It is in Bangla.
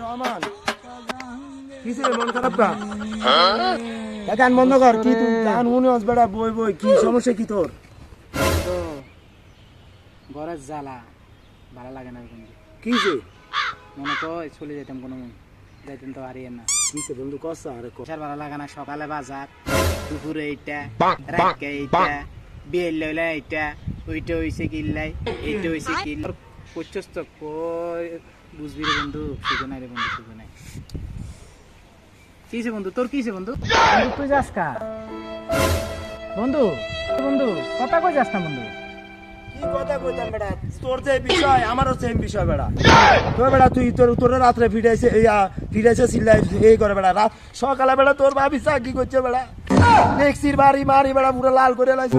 রহমান কিসে মন খারাপ কা গান বন্ধ কর কি তুই গান শুনে বেড়া বই বই কি সমস্যা কি তোর তো ঘরের জ্বালা ভালো লাগে না বন্ধু কিসে মনে তো চলে যেতাম কোনো যাইতাম তো হারিয়ে না কিসে বন্ধু কষ্ট আরে আর ভালো লাগে না সকালে বাজার দুপুরে এইটা রাতকে এইটা বিয়ে লইলে এইটা ওইটা হইছে কিল্লাই এইটা হইছে কিল করছস তো কই বুঝবি রে বন্ধু সুযোগ নাই রে বন্ধু সুযোগ নাই কিসে বন্ধু তোর কিসে বন্ধু বন্ধু তুই যাস কা বন্ধু বন্ধু কথা কই যাস না বন্ধু কি কথা কইতাম বেড়া তোর যে বিষয় আমারও সেম বিষয় বেড়া তোর বেড়া তুই তোর রাত্রে ফিরেছে সিল্লাই এই করে বেড়া রাত সকালে বেড়া তোর ভাবি কি করছে বেড়া নেক্সির বাড়ি মারি বেড়া পুরো লাল করে লাইছে